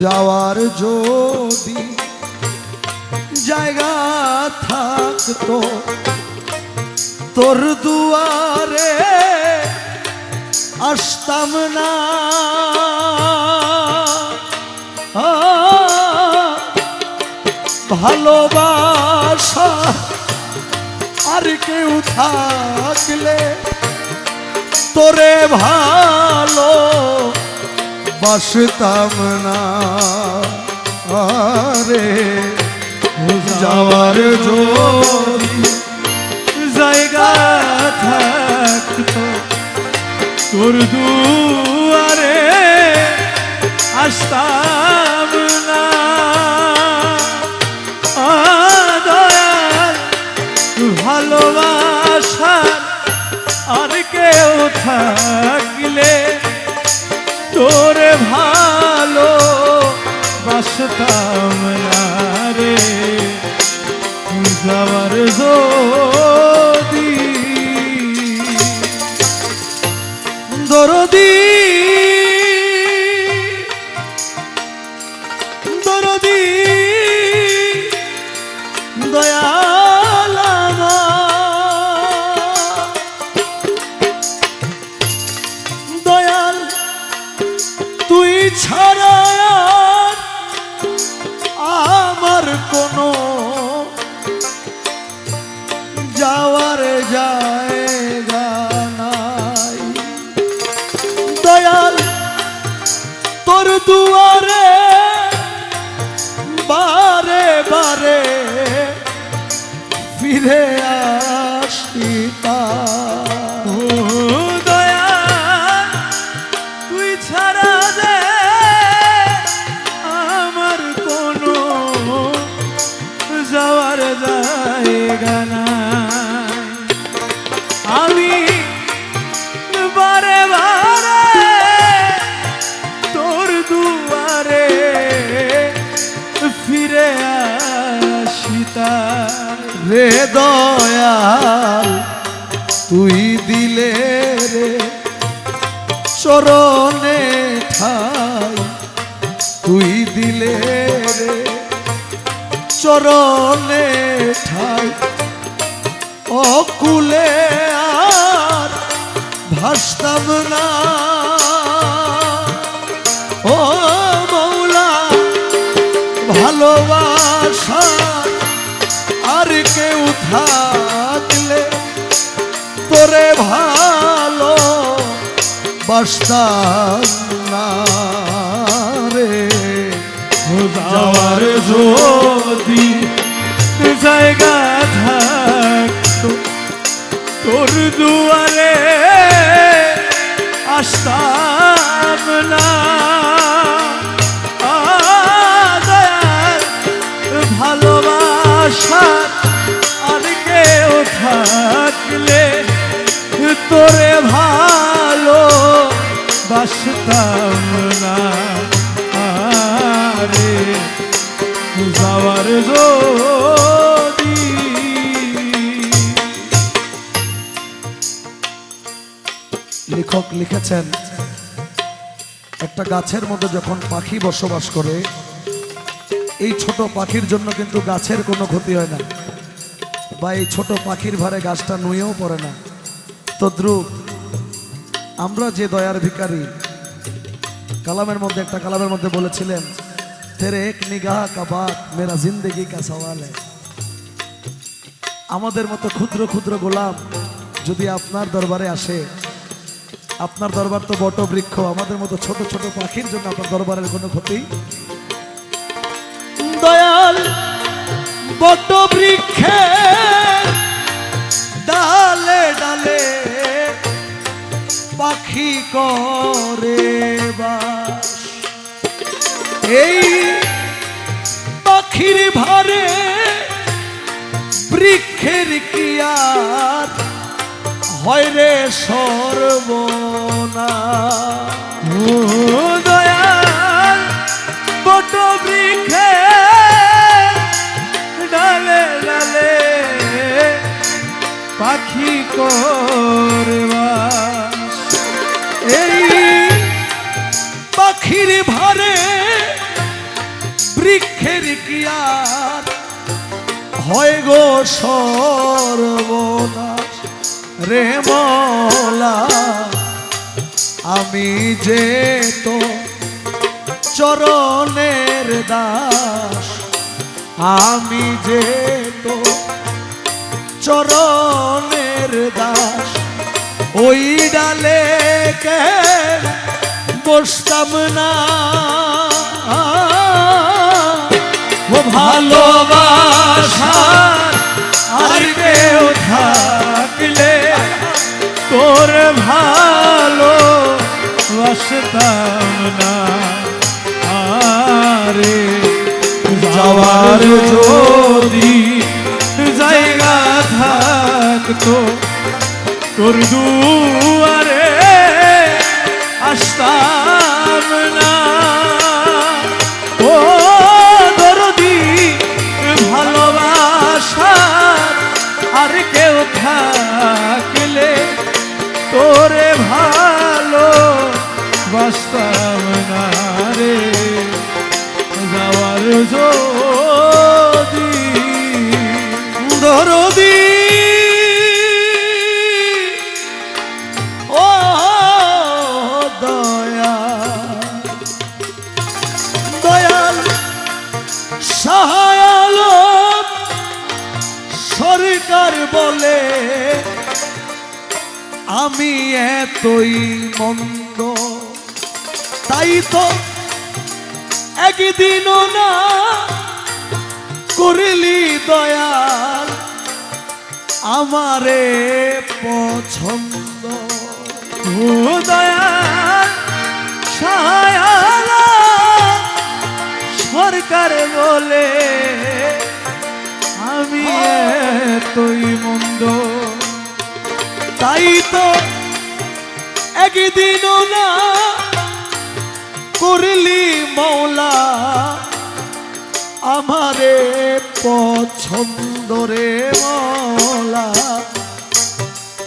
যাওয়ার যদি জায়গা থাকতো তোর দুয়ারে আসতাম না, ভালোবাসা আর কেউ থাকলে তোরে ভালো বাসতাম না। আরে যাওয়ার যদি জায়গা থাকতো তোর দুয়ারে আসতাম না, দয়াল ভালোবাসা আর কেউ থাকলে তোরে ভালো বাসতাম না রে। যাওয়ার যদি দরদি দরদি দয়াল দয়াল তুই ছাড়া আমার কোনো যাওয়ার জায়গা নাই। দয়াল তোর দুয়ারে বারে বারে ফিরে আসিতা। দয়াল তুই ছাড়া দে আমার কোনো যাওয়ার জায়গা নাই। আমি বারে বারে তোর দুয়ারে ফিরে আসিতা রে দয়াল তুই দিলে রে চরণে ঠাই, তুই দিলে রে চরণে ঠাই, অকুলে আর ভাসতাম না। ও মৌলা ভালোবাসা আর কেউ থাকলে তোরে ভালো বাসতাম না রে। যাওয়ার যদি জায়গা থাকতো তোর দুয়ারে আসতাম না, ভালোবাসা আর কেউ থাকলে তোরে ভালো বাসতাম না রে। যাওয়ার যদি লেখক লিখেছেন একটা গাছের মধ্যে যখন পাখি বসবাস করে এই ছোট পাখির জন্য কিন্তু গাছের কোনো ক্ষতি হয় না, বা এই ছোট পাখির ভারে গাছটা নুয়েও পড়ে না। তদ্রূপ আমরা যে দয়ার ভিখারি, কালামের মধ্যে একটা কালামের মধ্যে বলেছিলেন তেরে এক নিগাহ কা বাত মেরা জিন্দেগি কা সওয়াল হ্যায়। আমাদের মতো ক্ষুদ্র ক্ষুদ্র গোলাম যদি আপনার দরবারে আসে, আপনার দরবার তো বট বৃক্ষ, আমাদের মতো ছোট ছোট পাখির জন্য আপনার দরবারের কোনো ক্ষতি। দয়াল বট বৃক্ষে ডালে ডালে পাখি করে বাস, এই পাখির ভারে বৃক্ষের কি আর হয় রে সর্বনাশ। দয়াল বট বৃক্ষে ডালে ডালে পাখি করবাস, এই পাখির ভারে বৃক্ষের কি আর হয় গো সর্বনাশ রে মওলা আমি যে তো চরণের দাস আমি যে তো চরণের দাস ওই ডালে কে বসতাম না ও ভালোবাসা আর কেউ থাকলে তোর ভালো বাসতাম না আরে যাওয়ার যদি জায়গা থাকতো তোর দুয়ারে আসতাম না ও দরদি ভালোবাসা আর কেউ থাকলে তোরে ভালো বাসতাম না রে যাওয়ার যদি দরদি ও দয়া দয়াল সহায়াল সরকার বলে আমি এতই মন্দ তাই তো একদিনও না করলি দয়াল আমারে পছন্দ ও দয়াল সহায়ালা সরকার বলে আমি এতই মন্দ তাই তো একদিনও না করলি মওলা আমারে পছন্দ রে মওলা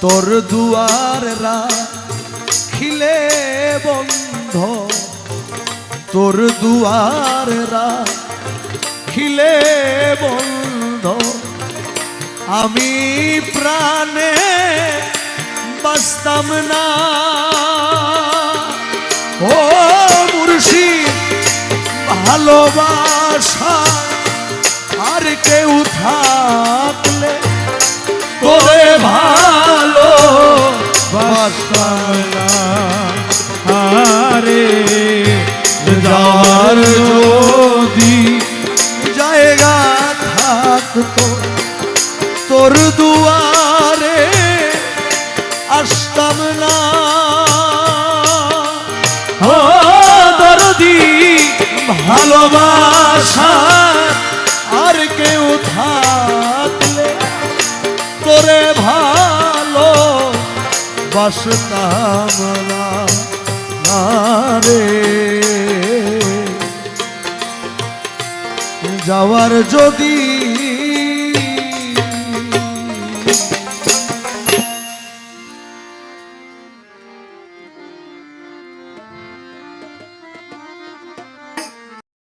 তোর দুয়ার রাখিলে বন্ধ তোর দুয়ার রাখিলে বন্ধ আমি প্রাণে বাসতাম না ও মুর্শিদ ভালোবাসা আর কেউ থাকলে তোরে ভালো বাসতাম না আরে যাওয়ার যদি জায়গা থাকতো তোর দুয়ারে আসতাম না ও দরদি ভালোবাসা আর কেউ থাকলে তোরে ভালো বাসতাম না রে যাওয়ার যদি